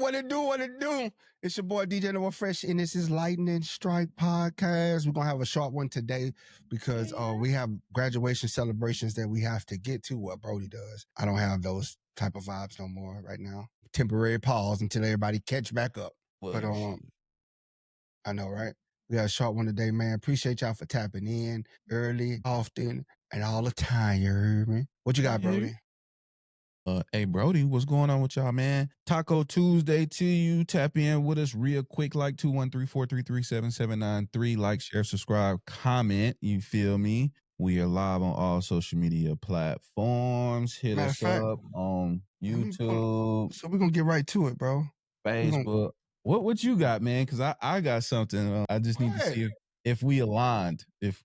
What it do? It's your boy DJ Newell Fresh, and this is Lightning Strike Podcast. We're gonna have a short one today because we have graduation celebrations that we have to get to. What Brodie does, I don't have those type of vibes no more right now. Temporary pause until everybody catch back up. But I know, right? We got a short one today, man. Appreciate y'all for tapping in early, often, and all the time. You heard me? What you got, Brodie? Hey Brodie, what's going on with y'all, man? Taco Tuesday to you. Tap in with us real quick, like 213-433-7793. Like, share, subscribe, comment. You feel me? We are live on all social media platforms. Hit us up on YouTube. So we're gonna get right to it, bro. Facebook. What you got, man? Because I got something. I just need to see if we aligned. If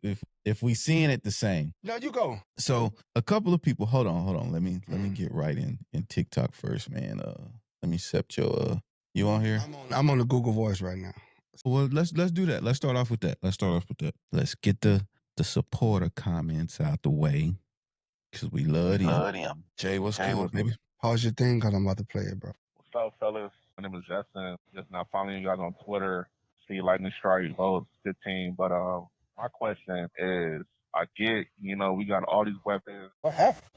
we seeing it the same. No, you go. So a couple of people, hold on. Let me get right in TikTok first, man. Let me accept your you on here? I'm on the Google Voice right now. Well, let's do that. Let's start off with that. Let's get the supporter comments out the way. Cause we love him. Jay, what's cool, baby? Pause your thing, cause I'm about to play it, bro. What's up, fellas? My name is Justin. Just not following you guys on Twitter. See Lightning Strike holds 15, but my question is, I get, we got all these weapons. What happened?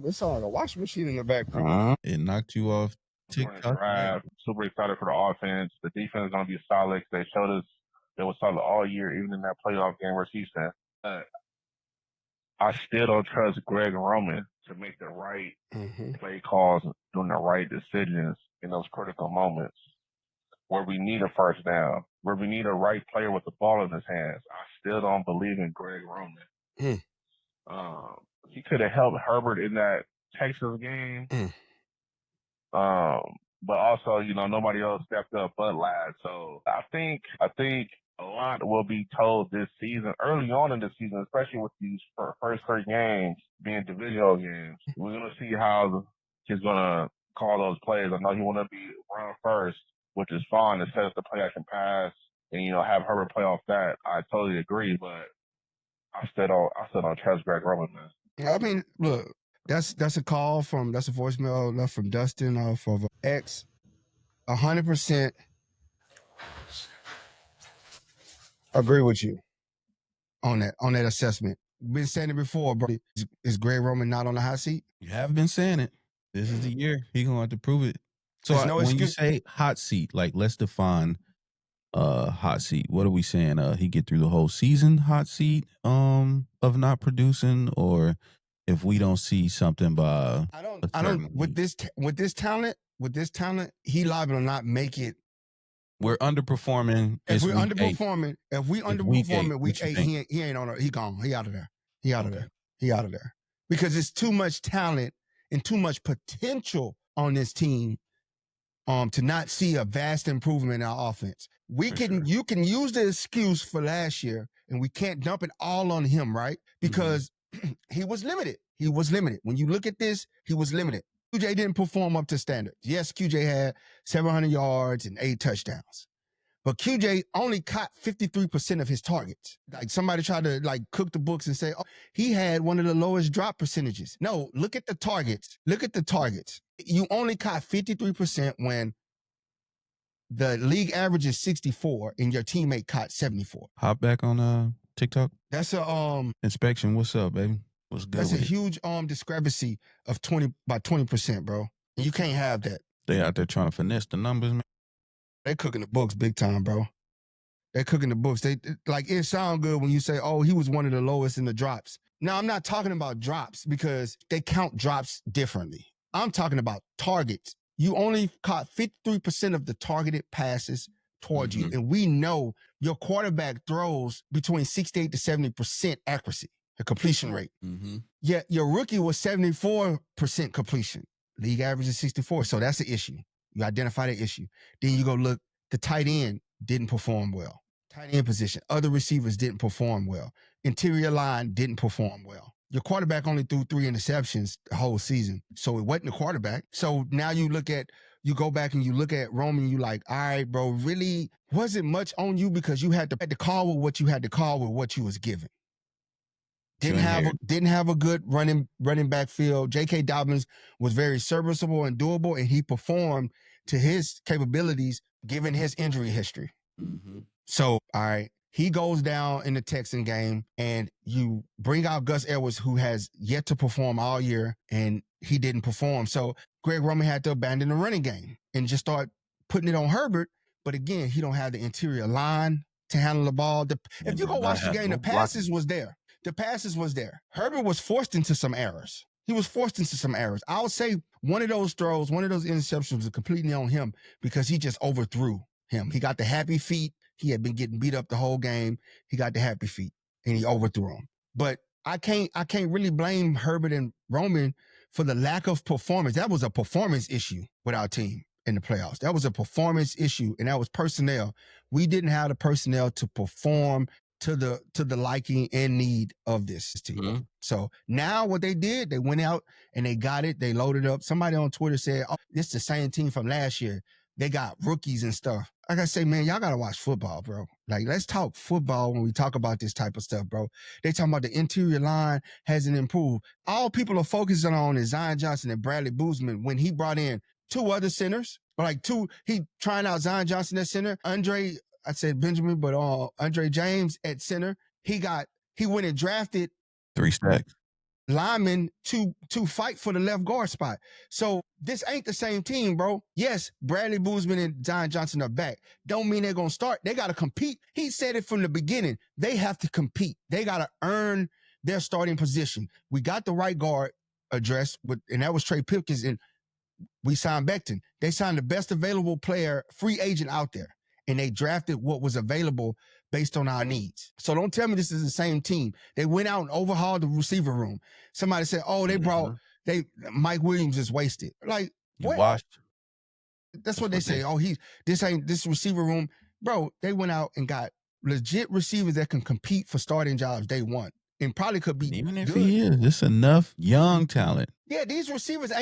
It's on a washing machine in the background. It knocked you off TikTok. Super excited for the offense. The defense is going to be solid. They showed us they were solid all year, even in that playoff game where he said. I still don't trust Greg Roman to make the right play calls, doing the right decisions in those critical moments where we need a first down, where we need a right player with the ball in his hands. I still don't believe in Greg Roman. He could have helped Herbert in that Texas game. But also, nobody else stepped up but Ladd. So I think a lot will be told this season, early on in the season, especially with these first 3 games being divisional games. We're going to see how he's going to call those plays. I know he want to be run first, which is fine to set up the play action pass and, have Herbert play off that. I totally agree, but I still don't trust Greg Roman, man. I mean, look, that's a voicemail left from Dustin off of X. 100% agree with you on that assessment. Been saying it before, bro. Is Greg Roman not on the hot seat? You have been saying it. This is the year. He gonna have to prove it. So when you say hot seat, like, let's define hot seat. What are we saying? He get through the whole season hot seat of not producing, or if we don't see something by I don't with this talent, he liable to not make it. We're underperforming. If we're underperforming, week 8, he ain't on it. He gone. He out of there. He out of there. Because it's too much talent and too much potential on this team to not see a vast improvement in our offense. You can use the excuse for last year, and we can't dump it all on him, right? Because he was limited. When you look at this, he was limited. QJ didn't perform up to standard. Yes, QJ had 700 yards and 8 touchdowns. But QJ only caught 53% of his targets. Like, somebody tried to cook the books and say, oh, he had one of the lowest drop percentages. No, look at the targets. You only caught 53% when the league average is 64 and your teammate caught 74. Hop back on TikTok. That's a inspection. What's up, baby? What's good? That's a huge discrepancy of 20%, bro. You can't have that. They out there trying to finesse the numbers, man. They cooking the books big time, bro. They cooking the books. They it sound good when you say, oh, he was one of the lowest in the drops. Now, I'm not talking about drops because they count drops differently. I'm talking about targets. You only caught 53% of the targeted passes towards you. And we know your quarterback throws between 68 to 70% accuracy, the completion rate. Yet your rookie was 74% completion. League average is 64. So that's the issue. You identify the issue. Then you go look, the tight end didn't perform well. Tight end position. Other receivers didn't perform well. Interior line didn't perform well. Your quarterback only threw 3 interceptions the whole season. So it wasn't the quarterback. So now you go back and you look at Roman, you like, all right, bro, really wasn't much on you because you had to call with what you had to call with what you was given. Didn't have a good running back field. J.K. Dobbins was very serviceable and doable, and he performed to his capabilities given his injury history. Mm-hmm. So, all right, he goes down in the Texan game, and you bring out Gus Edwards, who has yet to perform all year, and he didn't perform. So Greg Roman had to abandon the running game and just start putting it on Herbert. But again, he don't have the interior line to handle the ball. If you go watch the game, the passes was there. The passes was there. Herbert was forced into some errors. He was forced into some errors. I would say one of those throws, one of those interceptions was completely on him because he just overthrew him. He got the happy feet. He had been getting beat up the whole game. He got the happy feet and he overthrew him. But I can't really blame Herbert and Roman for the lack of performance. That was a performance issue with our team in the playoffs. That was a performance issue, and that was personnel. We didn't have the personnel to perform to the liking and need of this team. Mm-hmm. So now what they did, they went out and they got it. They loaded up. Somebody on Twitter said, "Oh, this is the same team from last year. They got rookies and stuff." I gotta say, man, y'all gotta watch football, bro. Like, let's talk football when we talk about this type of stuff, bro. They talking about the interior line hasn't improved. All people are focusing on is Zion Johnson and Bradley Boozman when he brought in two other centers. He trying out Zion Johnson at center. Andre James at center. He went and drafted 3 stacks linemen to fight for the left guard spot. So this ain't the same team, bro. Yes, Bradley Boozman and Zion Johnson are back. Don't mean they're going to start. They got to compete. He said it from the beginning. They have to compete. They got to earn their starting position. We got the right guard addressed, and that was Trey Pipkins, and we signed Becton. They signed the best available player, free agent out there, and they drafted what was available based on our needs. So don't tell me this is the same team. They went out and overhauled the receiver room. Somebody said, "Oh, Mike Williams is wasted." Like, what? Washed. That's what they say. "Oh, this receiver room." Bro, they went out and got legit receivers that can compete for starting jobs day one. And probably could be even if good. he is, it's enough young talent. Yeah, these receivers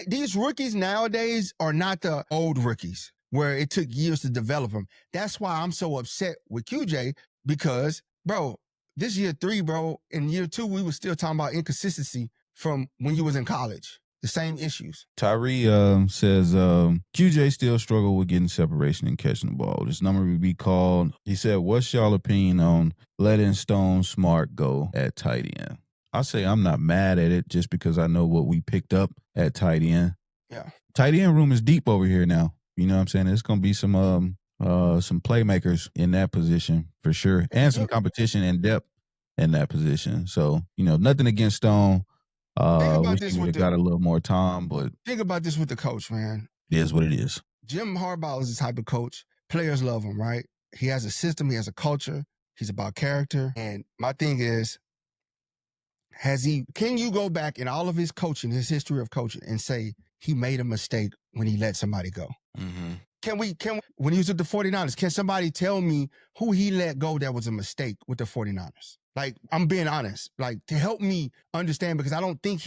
these rookies nowadays are not the old rookies where it took years to develop them. That's why I'm so upset with QJ because, bro, this year 3, bro, in year 2, we were still talking about inconsistency from when you was in college. The same issues. Tyree says QJ still struggle with getting separation and catching the ball. This number would be called. He said, "What's y'all opinion on letting Stone Smart go at tight end?" I say I'm not mad at it just because I know what we picked up at tight end. Yeah, tight end room is deep over here now. You know what I'm saying? There's gonna be some playmakers in that position for sure, and some competition and depth in that position. So nothing against Stone. Wish he would have got a little more time, but think about this with the coach, man. It is what it is. Jim Harbaugh is the type of coach. Players love him, right? He has a system. He has a culture. He's about character. And my thing is, can you go back in all of his coaching, his history of coaching, and say he made a mistake when he let somebody go? Mm-hmm. Can we, when he was with the 49ers, can somebody tell me who he let go that was a mistake with the 49ers? Like, I'm being honest, like, to help me understand, because I don't think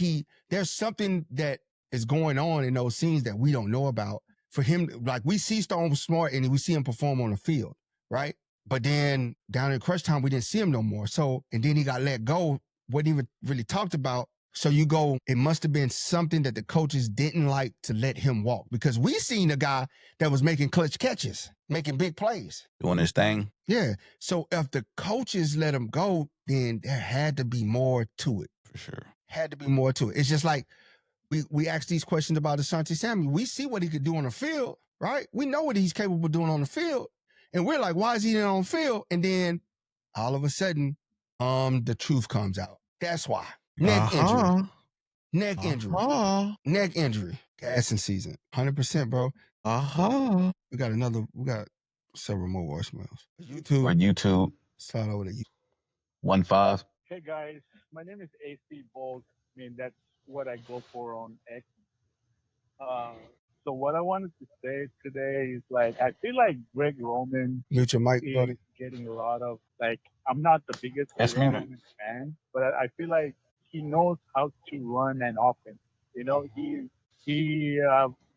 there's something that is going on in those scenes that we don't know about for him. Like, we see Stone Smart and we see him perform on the field, right? But then down in crunch time, we didn't see him no more. So, and then he got let go, wasn't even really talked about. So you go, it must have been something that the coaches didn't like to let him walk, because we seen a guy that was making clutch catches, making big plays. Doing his thing. Yeah. So if the coaches let him go, then there had to be more to it. For sure. Had to be more to it. It's just like we ask these questions about Asante Samuel. We see what he could do on the field, right? We know what he's capable of doing on the field. And we're like, why is he not on the field? And then all of a sudden, the truth comes out. That's why. Neck injury. Neck injury. Gassing season. 100%, bro. We got several more voicemails. YouTube. Slide over to you. 1-5. Hey guys, my name is AC Bolt. I mean, that's what I go for on X. So what I wanted to say today is, like, I feel like Greg Roman Mute your mic, is buddy. getting a lot of, like, I'm not the biggest Greg Roman fan, but I feel like he knows how to run an offense. You know, he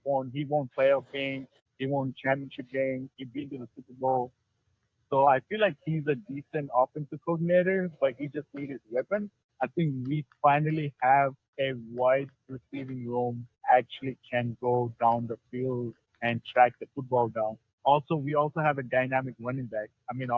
won playoff games, he won championship games, he been to the Super Bowl. So I feel like he's a decent offensive coordinator, but he just needs his weapon. I think we finally have a wide receiving room actually can go down the field and track the football down. Also, we also have a dynamic running back. I mean,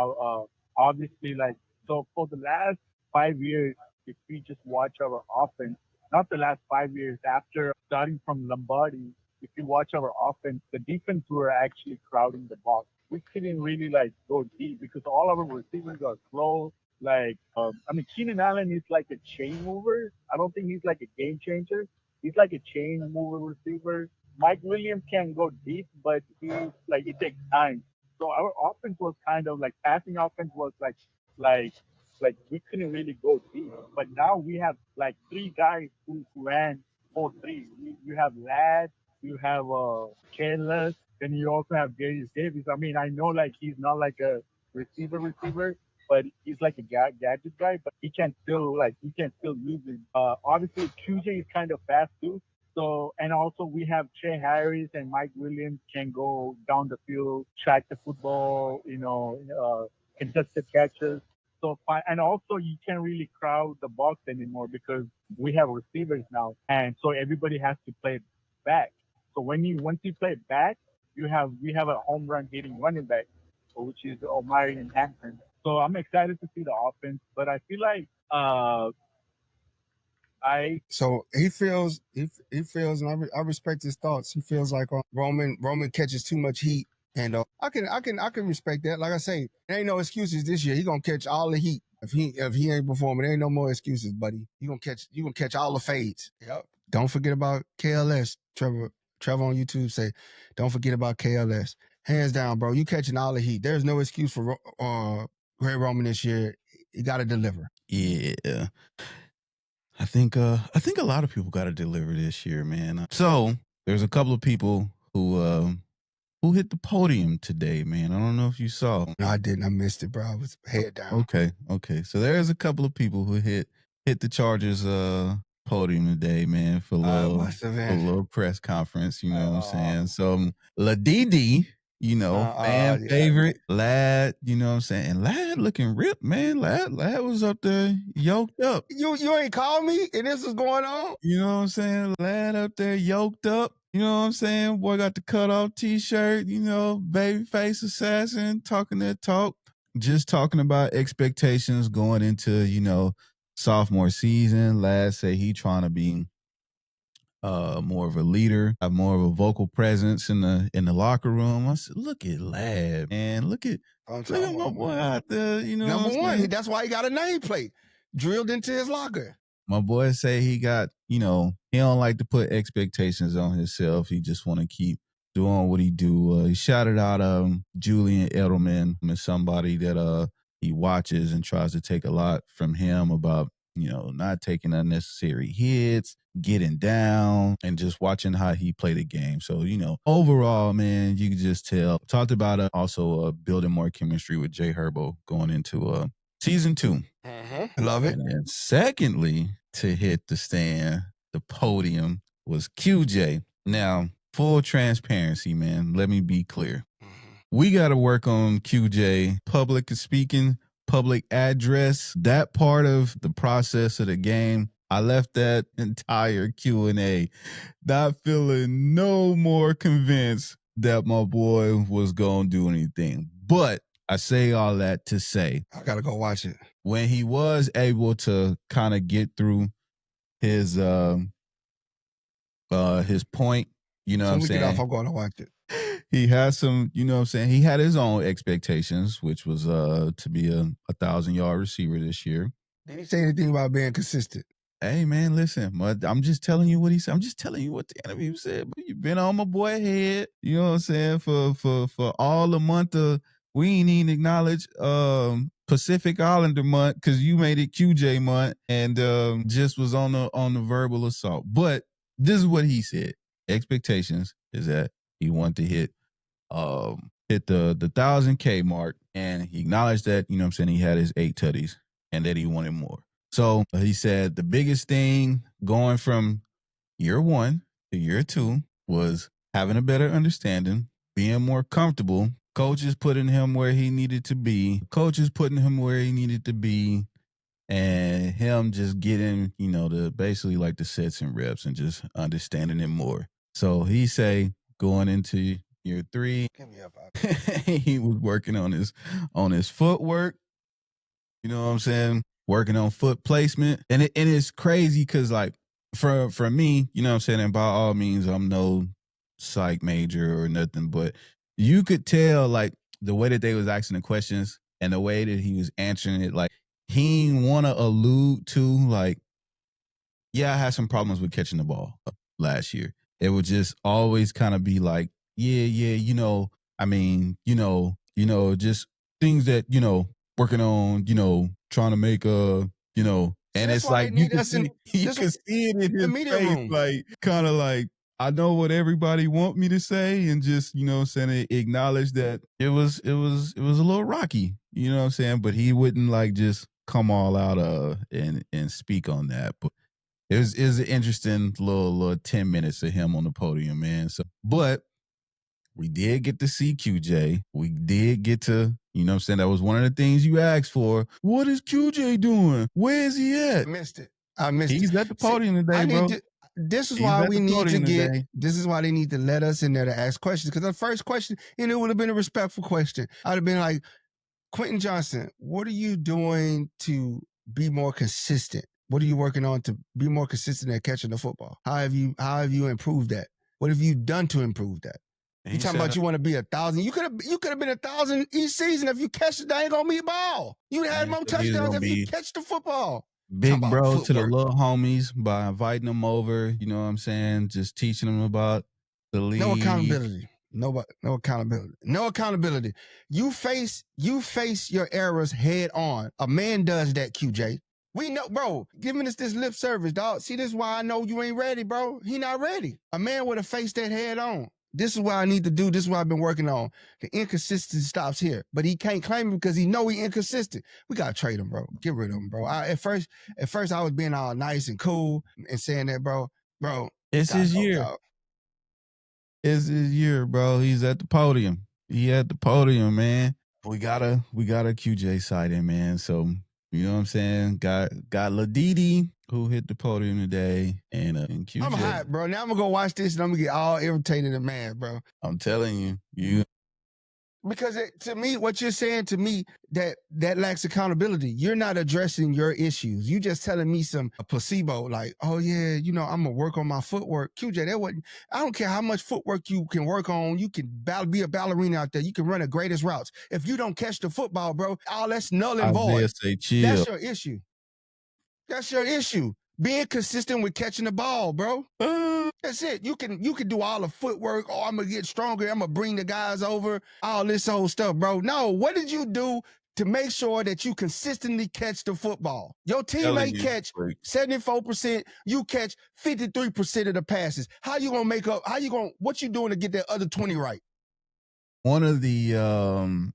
obviously, like, so for the last 5 years, if we just watch our offense, not the last 5 years, after starting from Lombardi, if you watch our offense, the defense were actually crowding the box. We couldn't really like go deep because all our receivers are slow. I mean, Keenan Allen is like a chain mover. I don't think he's like a game changer. He's like a chain mover receiver. Mike Williams can go deep, but it takes time. So our offense was kind of like passing offense was like like we couldn't really go deep. But now we have like three guys who ran 4-3. You have Ladd, you have Careless, then you also have Darius Davis. I mean, I know like he's not like a receiver, but he's like a gadget guy. But he can still use him. Obviously, QJ is kind of fast too. So, and also we have Trey Harris and Mike Williams can go down the field, track the football, contested catches. So, and also you can't really crowd the box anymore because we have receivers now, and so everybody has to play back. So once you play back, we have a home run hitting running back, which is Omari and Hampton. So I'm excited to see the offense, but I feel like So he feels, and I respect his thoughts. He feels like Roman catches too much heat, and I can respect that. Like I say, there ain't no excuses this year. He gonna catch all the heat. If he ain't performing, there ain't no more excuses, buddy. You gonna catch all the fades. Yep. Don't forget about KLS. Trevor on YouTube say, don't forget about KLS. Hands down, bro. You catching all the heat. There's no excuse for Greg Roman this year. You got to deliver. Yeah. I think a lot of people got to deliver this year, man. So there's a couple of people who hit the podium today, man. I don't know if you saw. No, I didn't. I missed it, bro. I was head down. Okay. So there's a couple of people who hit the Chargers podium today, man, for a little press conference. You know what I'm saying? So LaDD, fan favorite, Ladd, you know what I'm saying? And Ladd looking ripped, man. Ladd was up there yoked up. You ain't called me and this is going on? You know what I'm saying? Ladd up there yoked up. You know what I'm saying? Boy got the cutoff t-shirt, babyface assassin, talking that talk. Just talking about expectations going into, sophomore season. Ladd say he trying to be more of a leader, have more of a vocal presence in the locker room. I said, look at Ladd, man. Look at my boy out there. Number one, that's why he got a nameplate drilled into his locker. My boy say he got, he don't like to put expectations on himself. He just want to keep doing what he do. He shouted out Julian Edelman as somebody that he watches and tries to take a lot from him about, not taking unnecessary hits, getting down, and just watching how he played the game. So, overall, man, you can just tell. Talked about also building more chemistry with Jay Herbo going into season 2. I love it. And then secondly, to hit the podium was QJ. Now, full transparency, man, let me be clear. We got to work on QJ, public speaking, public address, that part of the process of the game. I left that entire Q&A not feeling no more convinced that my boy was going to do anything. But I say all that to say, I got to go watch it. When he was able to kind of get through his point, you know what I'm saying? Get off, I'm going to watch it. He had some, you know what I'm saying? He had his own expectations, which was to be a 1,000-yard receiver this year. Did he say anything about being consistent? Hey, man, listen, I'm just telling you what he said. I'm just telling you what the interview said. But you've been on my boy head, you know what I'm saying, for all the month of, we ain't even acknowledge Pacific Islander month because you made it QJ month and just was on the verbal assault. But this is what he said. Expectations is that he wanted to hit the 1,000K mark, and he acknowledged that, you know what I'm saying, he had his 8 tutties and that he wanted more. So he said the biggest thing going from year 1 to year 2 was having a better understanding, being more comfortable, coaches putting him where he needed to be, and him just getting, the basically like the sets and reps and just understanding it more. So he say going into year 3. Give me up. He was working on his footwork. You know what I'm saying? Working on foot placement. And it's crazy because, like, for me, you know what I'm saying? And by all means, I'm no psych major or nothing, but you could tell, like, the way that they was asking the questions and the way that he was answering it, like, he didn't want to allude to, like, yeah, I had some problems with catching the ball last year. It would just always kind of be like, yeah, you know, I mean, you know, just things that, you know, working on, you know, trying to make you know, and that's it's like you can see it in his media face, room. like kind of like, I know what everybody want me to say, and just, you know what I'm saying, acknowledge that it was a little rocky, you know what I'm saying, but he wouldn't like just come all out and speak on that. But it was an interesting little 10 minutes of him on the podium, man. So, but we did get to see QJ. We did get to, you know what I'm saying? That was one of the things you asked for. What is QJ doing? Where is he at? I missed it. He's at the podium today, bro. This is why we need to get, this is why they need to let us in there to ask questions. Because the first question, and it would have been a respectful question. I'd have been like, Quentin Johnston, what are you doing to be more consistent? What are you working on to be more consistent at catching the football? How have you improved that? What have you done to improve that? You talking about you want to be 1,000? You could have been 1,000 each season if you catch the dang on me ball. You had more touchdowns if you catch the football. Big bro to the little homies by inviting them over. You know what I'm saying? Just teaching them about the league. No accountability. No accountability. No accountability. You face your errors head on. A man does that, QJ. We know, bro, giving us this lip service, dog. See, this is why I know you ain't ready, bro. He not ready. A man would have faced that head on. This is what I need to do. This is what I've been working on. The inconsistency stops here. But he can't claim it because he know he inconsistent. We got to trade him, bro. Get rid of him, bro. At first I was being all nice and cool and saying that, bro. It's his year. Dog. It's his year, bro. He's at the podium. He at the podium, man. We got a QJ sighting, man. So, you know what I'm saying? Got Ladidi, who hit the podium today, and QJ. I'm hot, bro. Now I'm gonna go watch this and I'm gonna get all irritated and mad, bro. I'm telling you. Because to me, what you're saying to me, that lacks accountability. You're not addressing your issues. You just telling me a placebo, like, oh yeah, you know, I'm gonna work on my footwork. QJ, I don't care how much footwork you can work on. You can be a ballerina out there. You can run the greatest routes. If you don't catch the football, bro, all that's null and void. Say chill. That's your issue. That's your issue. Being consistent with catching the ball, bro. That's it. You can do all the footwork. Oh, I'm gonna get stronger. I'm gonna bring the guys over. All this whole stuff, bro. No, what did you do to make sure that you consistently catch the football? Your teammate catch 74%. You catch 53% of the passes. How you gonna make up? What you doing to get that other 20 right? One of the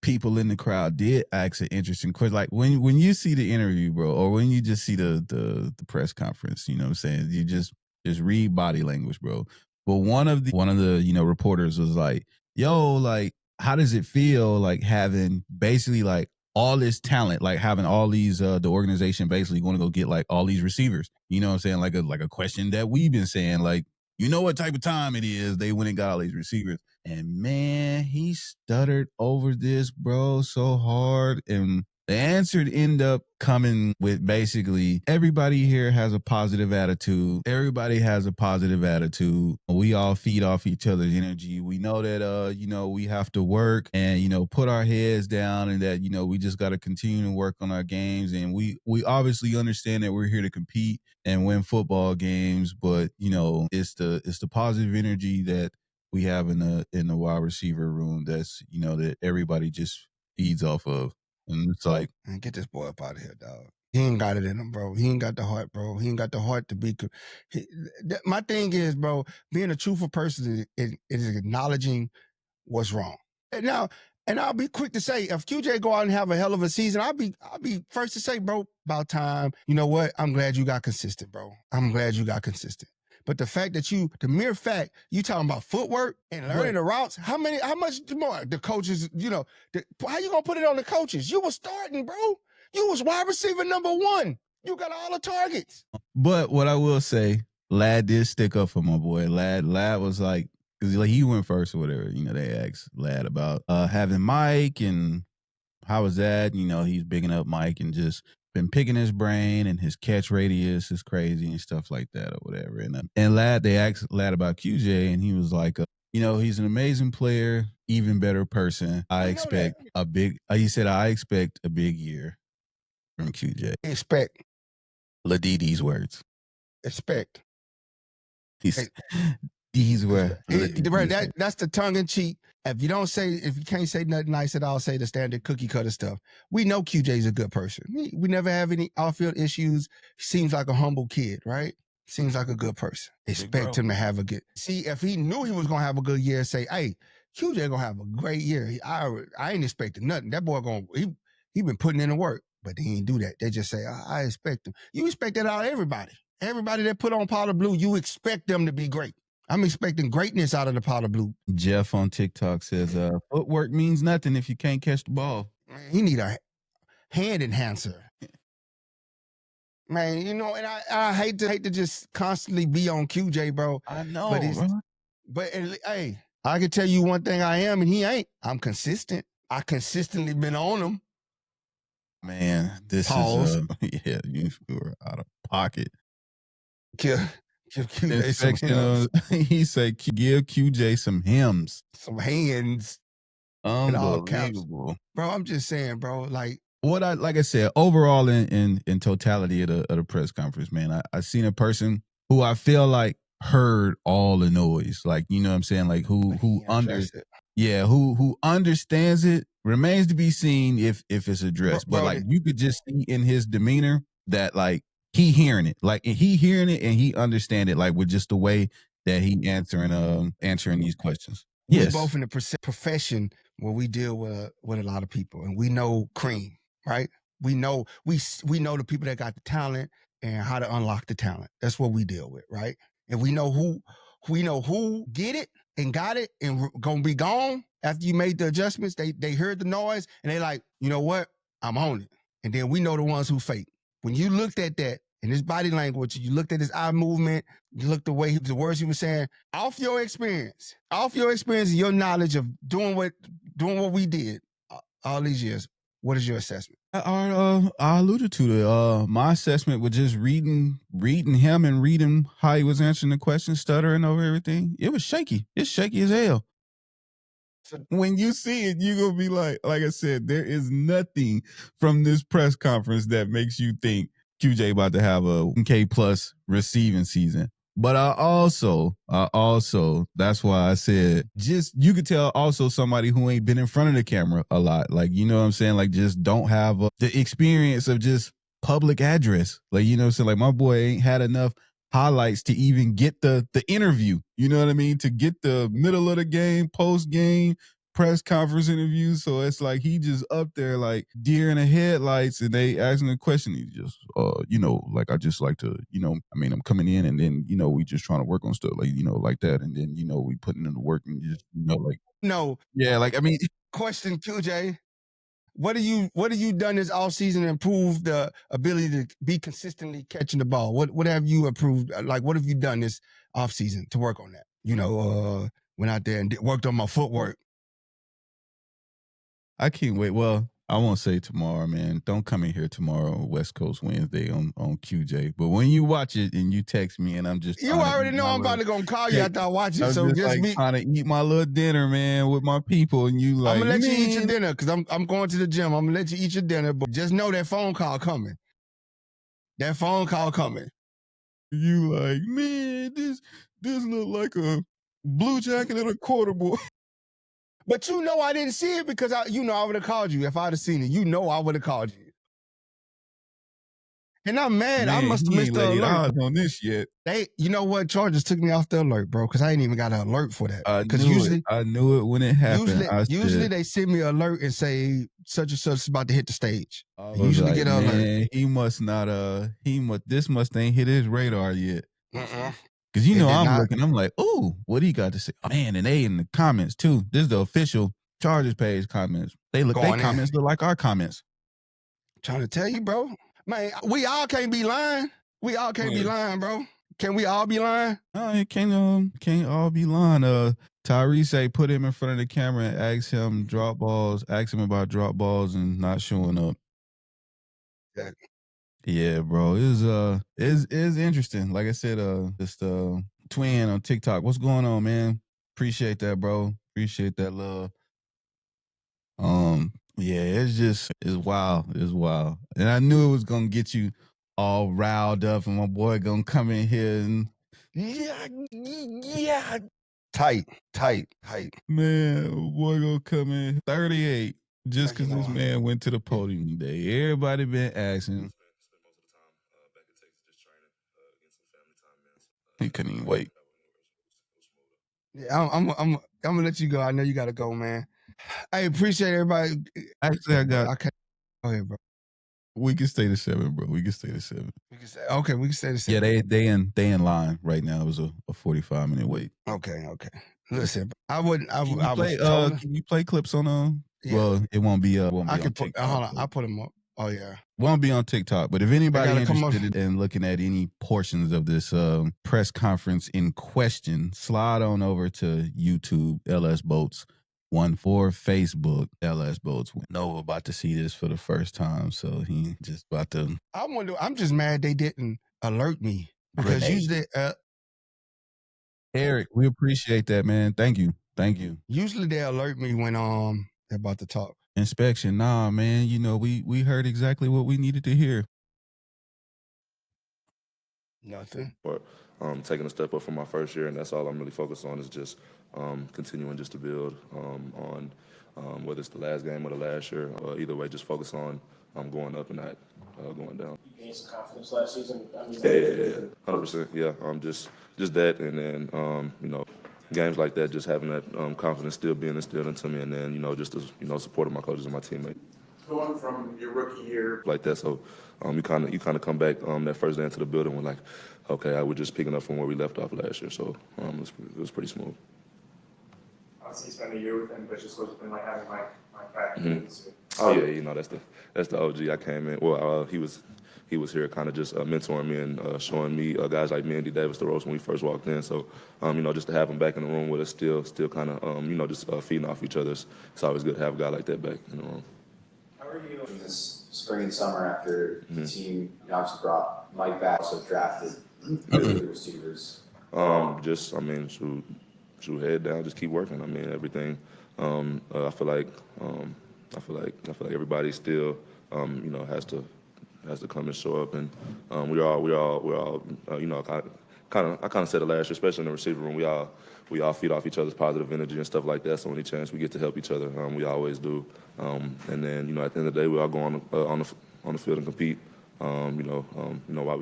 people in the crowd did ask an interesting question. Like when you see the interview, bro, or when you just see the press conference, you know what I'm saying? You just read body language, bro. But one of the you know, reporters was like, yo, like, how does it feel like having basically like all this talent, like having all these the organization basically going to go get like all these receivers? You know what I'm saying? Like a question that we've been saying, like, you know what type of time it is. They went and got all these receivers. And man, he stuttered over this, bro, so hard. And the answer ended up coming with basically, everybody here has a positive attitude. Everybody has a positive attitude. We all feed off each other's energy. We know that, you know, we have to work and, you know, put our heads down, and that, you know, we just got to continue to work on our games. And we obviously understand that we're here to compete and win football games. But, you know, it's the positive energy that we have in the wide receiver room that's, you know, that everybody just feeds off of. And it's like, man, get this boy up out of here, dog. He ain't got it in him, bro. He ain't got the heart, bro. He ain't got the heart to be. My thing is, bro, being a truthful person is acknowledging what's wrong. And I'll be quick to say, if QJ go out and have a hell of a season, I'll be first to say, bro, about time. You know what? I'm glad you got consistent, bro. I'm glad you got consistent. But the mere fact you talking about footwork and learning the routes, how much more the coaches, you know, how you gonna put it on the coaches? You was starting, bro. You was wide receiver number 1. You got all the targets. But what I will say, Lad did stick up for my boy. Lad was like, because like he went first or whatever. They asked Lad about having Mike and how was that? He's bigging up Mike and just been picking his brain, and his catch radius is crazy and stuff like that or whatever. And Lad, they asked Lad about QJ, and he was like, he's an amazing player, even better person. I expect a big. He said, I expect a big year from QJ. Expect. Ladidi's words. Expect. These were that's the tongue in cheek. If you can't say nothing nice at all, say the standard cookie cutter stuff. We know QJ's a good person. We never have any off-field issues. He seems like a humble kid, right? Seems like a good person. Expect him to have a good. See, if he knew he was gonna have a good year, say, hey, QJ gonna have a great year. I ain't expecting nothing. That boy he been putting in the work, but he ain't do that. They just say, I expect him. You expect that out of everybody. Everybody that put on powder blue, you expect them to be great. I'm expecting greatness out of the powder blue. Jeff on TikTok says, footwork means nothing if you can't catch the ball. Man, he need a hand enhancer. Man, and I hate to just constantly be on QJ, bro. I know, but hey, I can tell you one thing I am and he ain't. I'm consistent. I consistently been on him. Man, this is you were out of pocket. Give QJ some hymns. He said, give QJ some hymns. Some hands. Unbelievable. Bro, I'm just saying, bro, like I said, overall in totality of the press conference, man, I seen a person who I feel like heard all the noise. Like, you know what I'm saying? Like who understands it. Remains to be seen if it's addressed. But like you could just see in his demeanor that like he hearing it, like he hearing it and he understand it, like with just the way that he answering these questions. We're both in the profession where we deal with a lot of people, and we know cream, right? We know the people that got the talent and how to unlock the talent. That's what we deal with, right? And we know who get it and got it and gonna be gone after you made the adjustments. They heard the noise and they like, you know what? I'm on it. And then we know the ones who fake. When you looked at that in his body language, you looked at his eye movement, you looked the words he was saying, off your experience and your knowledge of doing what we did all these years, what is your assessment? I alluded to it. My assessment was just reading him and reading how he was answering the questions, stuttering over everything. It was shaky. It's shaky as hell. When you see it, you're going to be like I said, there is nothing from this press conference that makes you think QJ about to have a 1K plus receiving season. But I also, that's why I said, just, you could tell also somebody who ain't been in front of the camera a lot. Like, you know what I'm saying? Like, just don't have the experience of just public address. Like, you know what I'm saying? Like, my boy ain't had enough highlights to even get the interview. You know what I mean? To get the middle of the game, post game, press conference interview. So it's like he just up there like deer in the headlights, and they asking a question. He just like, I just like to, I'm coming in, and then we just trying to work on stuff like like that, and then we putting in the work, and just like no, yeah, like I mean, question QJ. What have you done this offseason to improve the ability to be consistently catching the ball? What have you improved? Like, what have you done this offseason to work on that? Went out there and worked on my footwork. I can't wait. Well, I won't say tomorrow, man. Don't come in here tomorrow, West Coast Wednesday on QJ. But when you watch it and you text me, and I'm just you already know I'm about to go call you after I watch it. I'm so just like trying to eat my little dinner, man, with my people, and you like, I'm gonna let you eat your dinner because I'm going to the gym. I'm gonna let you eat your dinner, but just know that phone call coming. That phone call coming. You like, man, this look like a blue jacket and a quarter boy. But I didn't see it because I would have called you if I'd have seen it. I would have called you. And I'm mad. Man, I must have missed the alert on this yet. You know what? Chargers took me off the alert, bro, because I ain't even got an alert for that. I knew it when it happened. Usually they send me an alert and say such and such is about to hit the stage. I usually get an alert. He must not. This must ain't hit his radar yet. Because I'm looking, I'm like, oh, what do you got to say? Oh, man, and they in the comments too. This is the official Chargers page comments. Their comments look like our comments. I'm trying to tell you, bro. Man, we all can't be lying. We all can't be lying, bro. Can we all be lying? No, it can't all be lying. Tyrese say put him in front of the camera and ask him about drop balls and not showing up. Yeah, bro. It's interesting. Like I said, just twin on TikTok. What's going on, man? Appreciate that, bro. Appreciate that love. Yeah, it's wild. It's wild. And I knew it was gonna get you all riled up, and my boy gonna come in here and yeah. Tight. Man, boy gonna come in 38 just because this man went to the podium today. Everybody been asking. He couldn't even wait. Yeah, I'm gonna let you go. I know you gotta go, man. I appreciate everybody. Actually, Okay. Go ahead, bro. We can stay to 7, bro. We can stay to 7. We can stay to 7. Yeah, they in line right now. It was a 45-minute wait. Okay. Listen, I wouldn't. Can you play clips on Yeah. Well, it won't be. I can put. Hold on, I'll put them up. Oh yeah. Won't be on TikTok, but if anybody interested in looking at any portions of this press conference in question, slide on over to YouTube, LS Boats 14, Facebook, LS Boats. Nova about to see this for the first time, so he just about to. I'm just mad they didn't alert me because usually. Eric, we appreciate that, man. Thank you. Usually they alert me when they're about to talk. Inspection, nah, man. You know, we heard exactly what we needed to hear. Nothing. But taking a step up from my first year, and that's all I'm really focused on is just continuing just to build on whether it's the last game or the last year. Either way, just focus on going up and not going down. You gained some confidence last season. Yeah, 100%. Yeah, just that, and then games like that, just having that confidence still being instilled into me, and then just the support of my coaches and my teammates. Going from your rookie year like that, so you kind of come back that first day into the building with like, okay, we're just picking up from where we left off last year, so it was pretty smooth. Obviously, spent a year with him, but just wasn't been like having Mike back. Mm-hmm. Oh yeah, that's the OG. I came in. Well, he was here, kind of just mentoring me and showing me guys like me and D. Davis the ropes when we first walked in. So just to have him back in the room with us, still kind of just feeding off each other. It's always good to have a guy like that back in the room. How are you in this spring and summer after the team obviously brought Mike back, so drafted the receivers? Shoot head down, just keep working. I mean, everything. I feel like everybody still has to come and show up, and we all I kind of said it last year, especially in the receiver room. We all feed off each other's positive energy and stuff like that. So any chance we get to help each other, we always do. And then at the end of the day, we all go on the field and compete. While we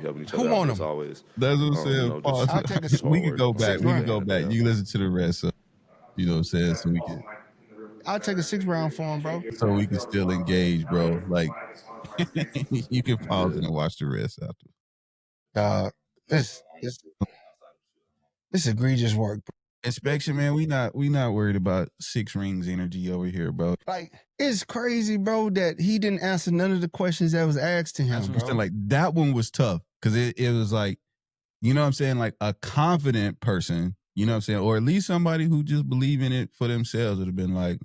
helping each other out, as always. That's what I'm saying. We can go back. You can listen to the rest. So, you know what I'm saying? So we can. I'll take a 6th round for him, bro. So we can still engage, bro. Like you can pause and watch the rest after. This egregious work. Inspection, man. We not worried about 6 rings energy over here, bro. Like, it's crazy, bro, that he didn't answer none of the questions that was asked to him. That's what I'm saying. Like, that one was tough because it was like, you know what I'm saying, like a confident person, you know what I'm saying, or at least somebody who just believe in it for themselves would have been like,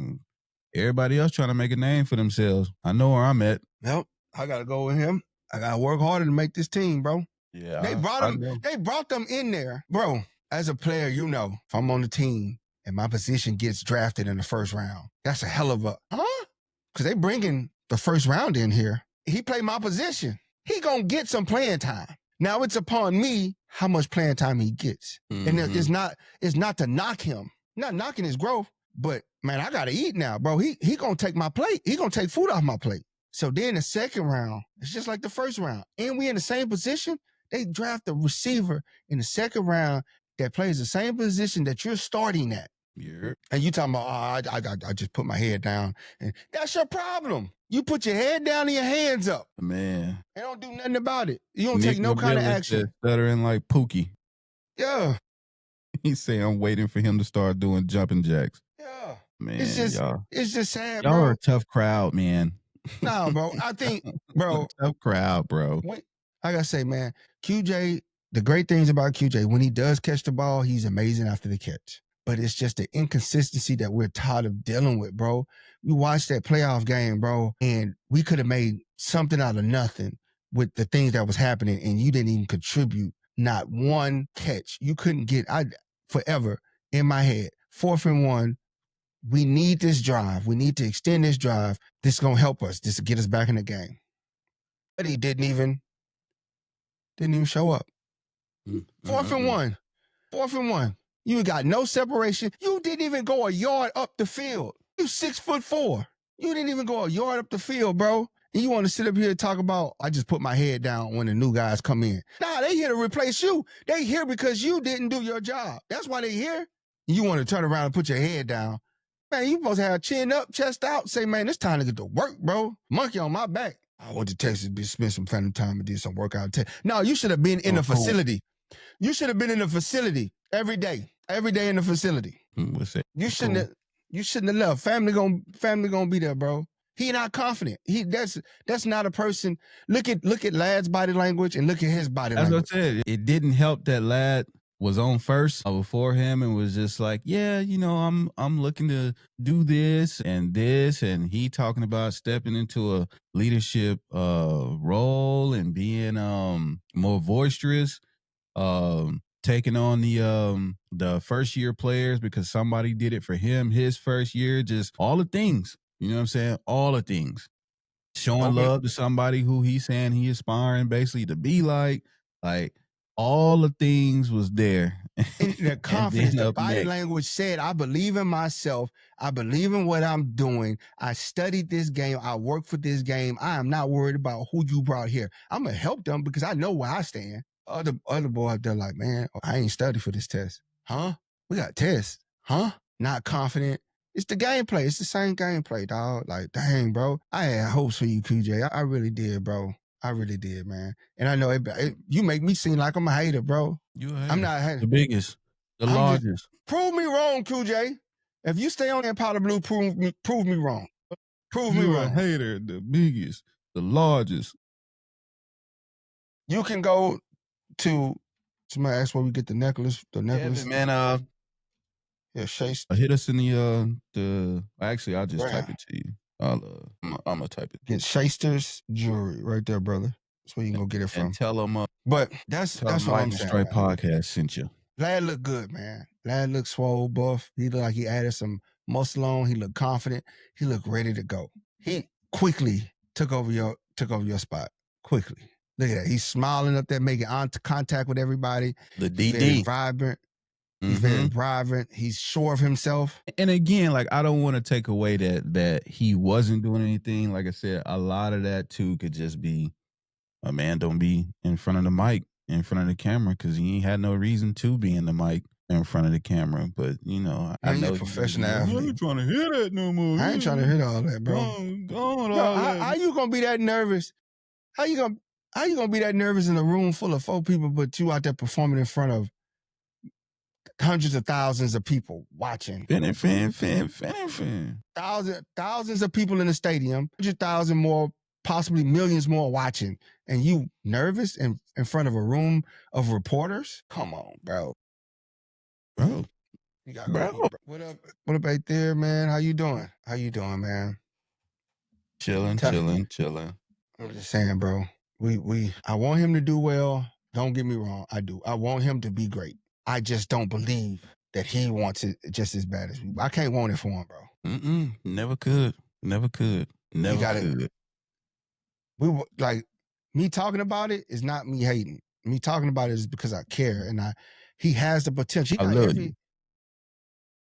everybody else trying to make a name for themselves. I know where I'm at. Yep, I gotta go with him. I gotta work harder to make this team, bro. Yeah, they brought them in there, bro. As a player, if I'm on the team and my position gets drafted in the 1st round, that's a hell of a, because they bringing the 1st round in here. He played my position. He gonna get some playing time. Now it's upon me how much playing time he gets. Mm-hmm. And it's not to knock him, not knocking his growth, but man, I gotta eat now, bro. He gonna take my plate. He gonna take food off my plate. So then the 2nd round, it's just like the 1st round. And we in the same position. They draft a receiver in the 2nd round that plays the same position that you're starting at. Yeah. And you talking about, I just put my head down. And that's your problem. You put your head down and your hands up. Man. And don't do nothing about it. You don't take no kind of action. Stuttering like Pookie. Yeah. He's saying I'm waiting for him to start doing jumping jacks. Yeah. Man, it's just sad, y'all bro. Are a tough crowd, man. No, bro. I think, bro. Tough crowd, bro. I gotta say, man, QJ The great things about QJ, when he does catch the ball, he's amazing after the catch. But it's just the inconsistency that we're tired of dealing with, bro. We watched that playoff game, bro, and we could have made something out of nothing with the things that was happening, and you didn't even contribute not one catch. You couldn't get, forever in my head, 4th and 1, we need this drive. We need to extend this drive. This is going to help us. This will get us back in the game. But he didn't even show up. 4th and 1. 4th and 1. You got no separation. You didn't even go a yard up the field. You 6'4". You didn't even go a yard up the field, bro. And you want to sit up here and talk about, I just put my head down when the new guys come in. Nah, they here to replace you. They here because you didn't do your job. That's why they here. You want to turn around and put your head down. Man, you supposed to have chin up, chest out, say, man, it's time to get to work, bro. Monkey on my back. I went to Texas, spend some family time and did some workout. No, you should have been in the facility. You should have been in the facility every day in the facility. What's that? You shouldn't have left. Family gonna be there, bro. He not confident. That's not a person. Look at Lad's body language and look at his body language. That's what I said. It didn't help that Lad was on first before him and was just like, yeah, I'm looking to do this, and he talking about stepping into a leadership role and being more boisterous, taking on the first year players because somebody did it for him his first year, just all the things. You know what I'm saying? All the things. Showing love to somebody who he's saying he aspiring basically to be like all the things was there. And the confidence, the body language said, I believe in myself. I believe in what I'm doing. I studied this game. I work for this game. I am not worried about who you brought here. I'm going to help them because I know where I stand. Other boys, they're like, man, I ain't studied for this test. Huh? We got tests. Huh? Not confident. It's the gameplay. It's the same gameplay, dog. Like, dang, bro. I had hopes for you, QJ. I really did, bro. I really did, man. And I know you make me seem like I'm a hater, bro. You a hater. I'm not a hater. The biggest, the largest. Prove me wrong, QJ. If you stay on that powder blue, prove me wrong. Prove me You wrong. a hater, the biggest, the largest. You can go to somebody asked where we get the necklace. The necklace, yeah, man. Yeah, Chase. Hit us in the. Actually, I'll just type it to you. I'm gonna type it. Get Shaster's jewelry right there, brother. That's where you can go get it from. And tell them. But that's what I'm saying. Straight podcast sent you. Lad look good, man. Lad look swole, buff. He look like he added some muscle on. He look confident. He look ready to go. He quickly took over your spot. Quickly. Look at that. He's smiling up there, making contact with everybody. The DD. He's very vibrant. He's very vibrant. He's sure of himself. And again, like, I don't want to take away that he wasn't doing anything. Like I said, a lot of that too could just be a man don't be in front of the mic, in front of the camera, because he ain't had no reason to be in the mic in front of the camera. But I know professional athlete. I ain't trying to hear that no more. I ain't trying to hear all that, bro. How you gonna be that nervous? How you gonna be that nervous in a room full of 4 people, but you out there performing in front of hundreds of thousands of people watching? Fan. Thousands of people in the stadium, 100,000 more, possibly millions more watching, and you nervous in front of a room of reporters? Come on, bro. You got bro. What up right there, man? How you doing? Man? Chilling. I'm just saying, bro. I want him to do well. Don't get me wrong. I do. I want him to be great. I just don't believe that he wants it just as bad as we. I can't want it for him, bro. Never could. We like me talking about it is not me hating. Me talking about it is because I care, and he has the potential. I love you.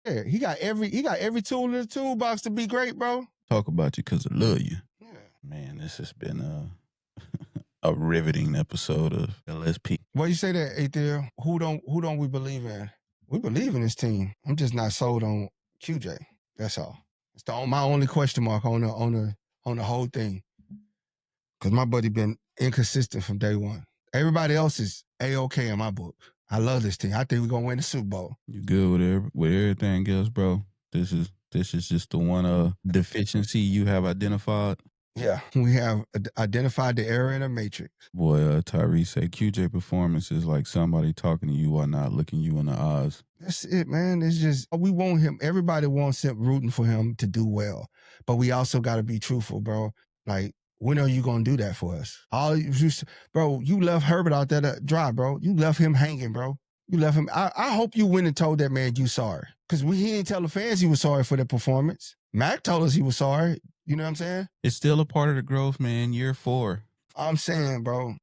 Yeah, he got every tool in the toolbox to be great, bro. Talk about you because I love you. Yeah. Man, this has been a riveting episode of LSP. Well, you say that, Aether. Who don't we believe in? We believe in this team. I'm just not sold on QJ. That's all. It's my only question mark on the whole thing. Because my buddy been inconsistent from day one. Everybody else is A-OK in my book. I love this team. I think we're gonna win the Super Bowl. You good with everything else, bro? This is just the one deficiency you have identified. Yeah, we have identified the error in the matrix. Boy, Tyrese said QJ performance is like somebody talking to you while not looking you in the eyes. That's it, man. It's just, we want him. Everybody wants him, rooting for him to do well. But we also got to be truthful, bro. Like, when are you going to do that for us? Bro, you left Herbert out there to dry, bro. You left him hanging, bro. You left him. I hope you went and told that man you sorry. Because he didn't tell the fans he was sorry for the performance. Mac told us he was sorry. You know what I'm saying? It's still a part of the growth, man. Year 4. I'm saying, bro.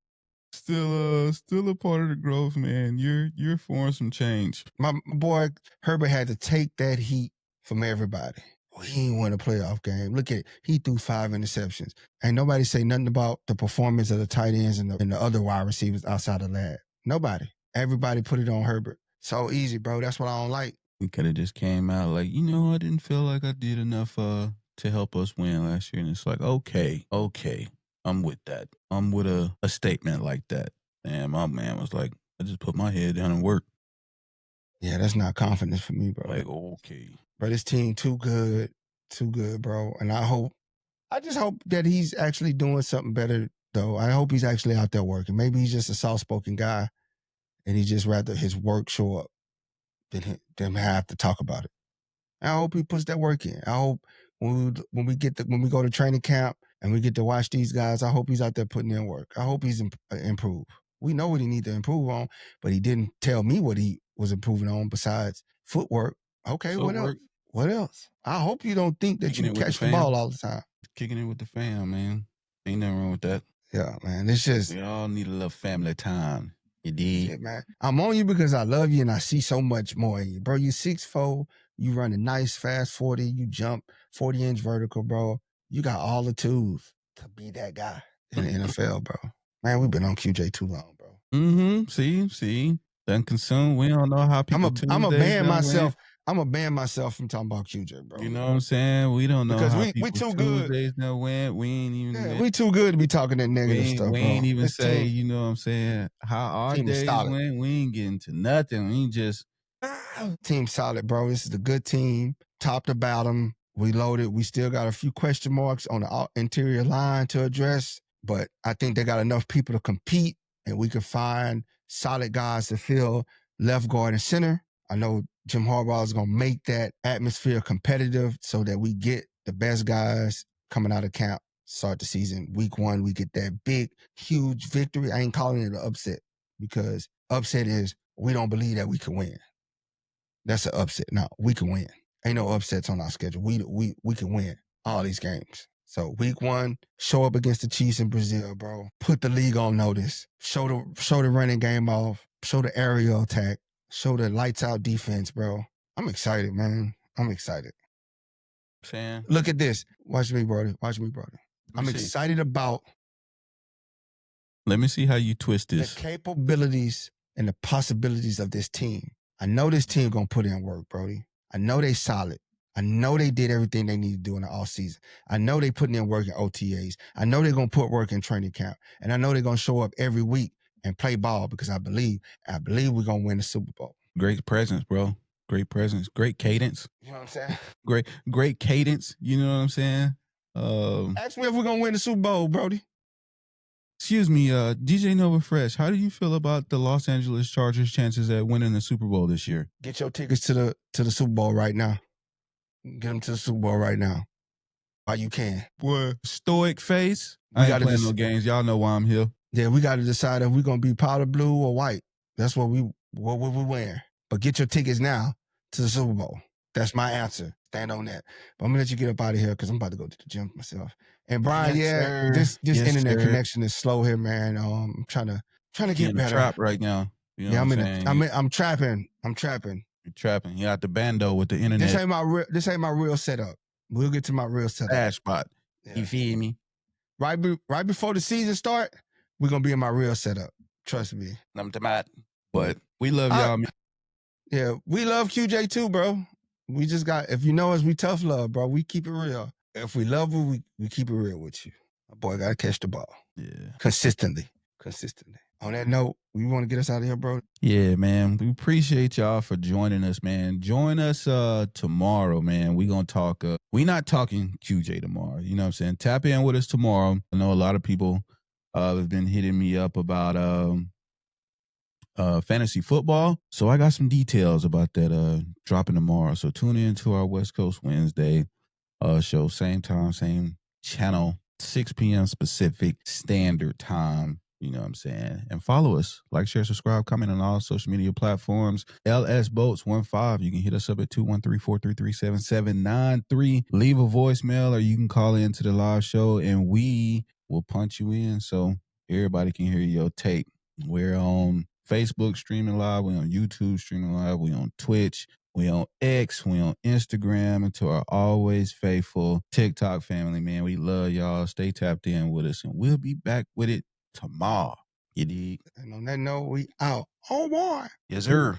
Still a part of the growth, man. You're for some change. My boy Herbert had to take that heat from everybody. He didn't win a playoff game. Look at it. He threw 5 interceptions. Ain't nobody say nothing about the performance of the tight ends and the other wide receivers outside of Lad. Nobody. Everybody put it on Herbert. So easy, bro. That's what I don't like. He could have just came out like, I didn't feel like I did enough to help us win last year. And it's like, okay. I'm with that. I'm with a statement like that. And my man was like, I just put my head down and work. Yeah, that's not confidence for me, bro. Like, okay. But this team too good, bro. And I just hope that he's actually doing something better, though. I hope he's actually out there working. Maybe he's just a soft-spoken guy, and he just rather his work show up than have to talk about it. And I hope he puts that work in. I hope when we go to training camp and we get to watch these guys, I hope he's out there putting in work. I hope he's improved. We know what he needs to improve on, but he didn't tell me what he was improving on besides footwork. Okay, Footwork. What else? I hope you don't think that you catch the ball all the time. Kicking it with the fam, man. Ain't nothing wrong with that. Yeah, man. It's just, we all need a little family time. You dig? Yeah, man. I'm on you because I love you and I see so much more in you. Bro, you 6'4", you run a nice fast 40, you jump 40-inch vertical, bro. You got all the tools to be that guy in the NFL, bro. Man, we've been on QJ too long, bro. Mm-hmm. See? Done consumed. We don't know how people I'm going to ban myself. I'm going to ban myself from talking about QJ, bro. You know what I'm saying? We don't know because how we too good. Tuesdays now went. We ain't even. Yeah, we too good to be talking that negative stuff, we bro. ain't even This say, team, you know what I'm saying, how our days went. We ain't getting to nothing. We just. Team solid, bro. This is a good team. Top to bottom. We loaded. We still got a few question marks on the interior line to address, but I think they got enough people to compete, and we can find solid guys to fill left guard and center. I know Jim Harbaugh is going to make that atmosphere competitive so that we get the best guys coming out of camp, start the season. Week 1, we get that big, huge victory. I ain't calling it an upset because upset is we don't believe that we can win. That's an upset. No, we can win. Ain't no upsets on our schedule. We can win all these games. So week 1, show up against the Chiefs in Brazil, bro. Put the league on notice. Show the running game off. Show the aerial attack. Show the lights out defense, bro. I'm excited, man. I'm excited. Fan. Look at this. Watch me, Brodie. I'm excited about. Let me see how you twist this. The capabilities and the possibilities of this team. I know this team gonna put in work, Brodie. I know they solid. I know they did everything they need to do in the offseason. I know they putting in work in OTAs. I know they're gonna put work in training camp. And I know they're gonna show up every week and play ball because I believe we're gonna win the Super Bowl. Great presence, bro. Great presence. Great cadence. You know what I'm saying? Great cadence. You know what I'm saying? Ask me if we're gonna win the Super Bowl, Brodie. Excuse me, DJ Nova Fresh, how do you feel about the Los Angeles Chargers' chances at winning the Super Bowl this year? Get your tickets to the Super Bowl right now. Get them to the Super Bowl right now. While you can. Boy, stoic face. I ain't playing no games. Y'all know why I'm here. Yeah, we got to decide if we're going to be powder blue or white. That's what we're wearing. But get your tickets now to the Super Bowl. That's my answer. Stand on that. But I'm going to let you get up out of here because I'm about to go to the gym myself. And Brian, this internet connection is slow here, man. I'm trying to get better. Trap right now. You know I'm trapping. You're trapping. You got the bando with the internet. This ain't my real setup. We'll get to my real setup. Dash spot. Yeah. You feel me? Right before the season start, we're gonna be in my real setup. Trust me. But we love y'all. Yeah, we love QJ too, bro. We just got, if you know us, we tough love, bro. We keep it real. If we love you, we keep it real with you. My boy gotta catch the ball. Yeah. Consistently. On that note, we want to get us out of here, bro. Yeah, man. We appreciate y'all for joining us, man. Join us tomorrow, man. We gonna talk. We not talking QJ tomorrow. You know what I'm saying? Tap in with us tomorrow. I know a lot of people have been hitting me up about fantasy football. So I got some details about that dropping tomorrow. So tune in to our West Coast Wednesday show, same time, same channel, 6 p.m. Pacific Standard Time. You know what I'm saying? And follow us. Like, share, subscribe, comment on all social media platforms. LS Boats15. You can hit us up at 213-433-7793. Leave a voicemail or you can call in to the live show and we will punch you in so everybody can hear your take. We're on Facebook streaming live. We're on YouTube streaming live. We're on Twitch. We on X, we on Instagram, and to our always faithful TikTok family, man, we love y'all. Stay tapped in with us, and we'll be back with it tomorrow. You dig? And on that note, we out. Oh, boy. Yes, sir.